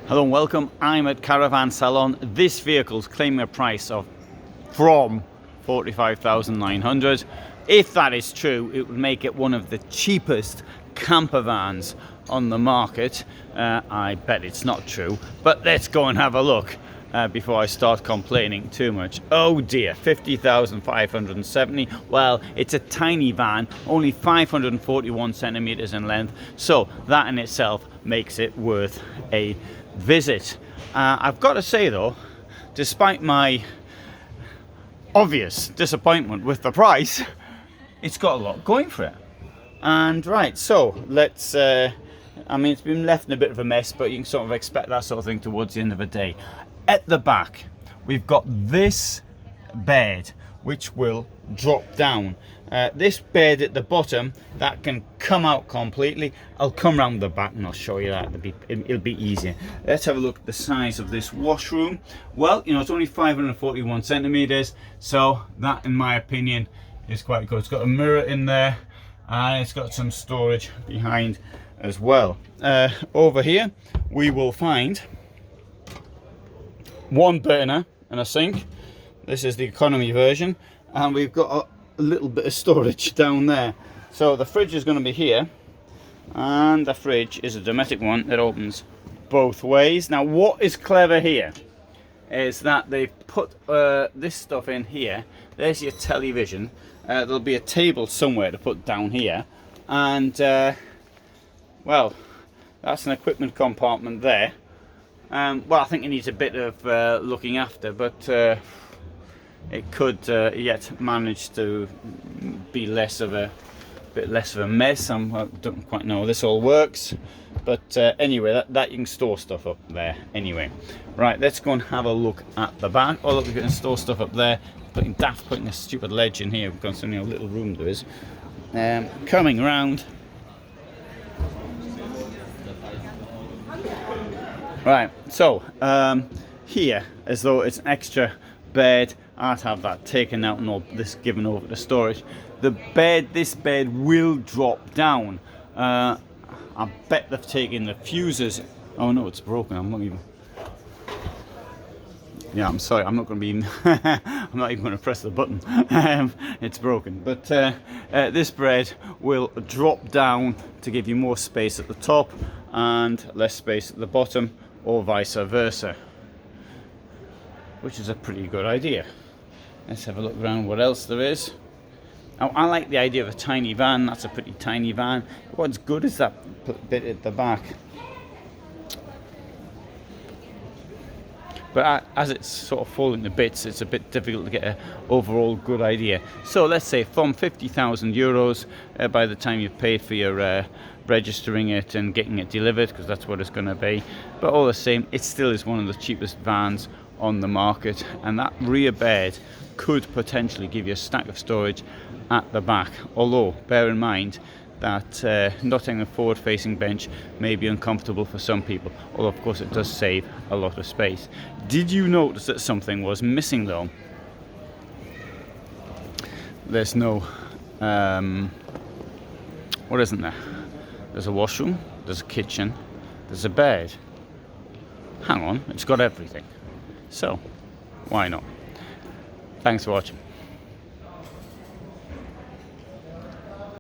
Hello and welcome. I'm at Caravan Salon. This vehicle's claiming a price of from 45,900. If that is true, it would make it one of the cheapest camper vans on the market. I bet it's not true, but let's go and have a look before I start complaining too much. Oh dear, 50,570. Well, it's a tiny van, only 541 centimeters in length, so that in itself makes it worth a visit. I've got to say though, despite my obvious disappointment with the price, it's got a lot going for it. And right, so let's I mean, it's been left in a bit of a mess, but you can sort of expect that sort of thing towards the end of the day. At the back we've got this bed which will drop down. This bed at the bottom, that can come out completely. I'll come round the back and I'll show you that. It'll be easier. Let's have a look at the size of this washroom. Well, you know, it's only 541 centimeters, so that in my opinion is quite good. It's got a mirror in there and it's got some storage behind as well. Over here we will find one burner and a sink. This is the economy version, and we've got a little bit of storage down there. So the fridge is going to be here, and the fridge is a domestic one that opens both ways. Now what is clever here is that they've put this stuff in here. There's your television. There'll be a table somewhere to put down here, and well, that's an equipment compartment there. Well, I think it needs a bit of looking after, but it could yet manage to be bit less of a mess. I don't quite know how this all works, but anyway, that you can store stuff up there. Anyway, right, let's go and have a look at the back. Oh look, we can store stuff up there. Putting a stupid ledge in here, considering how little room there is. Coming around. Right, so here, as though it's an extra bed, I'd have that taken out and all this given over to storage. This bed will drop down. I bet they've taken the fuses. Oh no, it's broken. I'm not even. Yeah, I'm sorry. I'm not going to be. I'm not even going to press the button. It's broken. But this bed will drop down to give you more space at the top and less space at the bottom, or vice versa, which is a pretty good idea. Let's have a look around what else there is. Now, I like the idea of a tiny van. That's a pretty tiny van. What's good is that bit at the back, but as it's sort of falling to bits, it's a bit difficult to get an overall good idea. So let's say from 50,000 euros by the time you've paid for your registering it and getting it delivered, because that's what it's going to be. But all the same, it still is one of the cheapest vans on the market, and that rear bed could potentially give you a stack of storage at the back. Although bear in mind that not having a forward facing bench may be uncomfortable for some people, although of course it does save a lot of space. Did you notice that something was missing though? There's no what isn't there? There's a washroom, there's a kitchen, there's a bed. Hang on, it's got everything. So why not? Thanks for watching.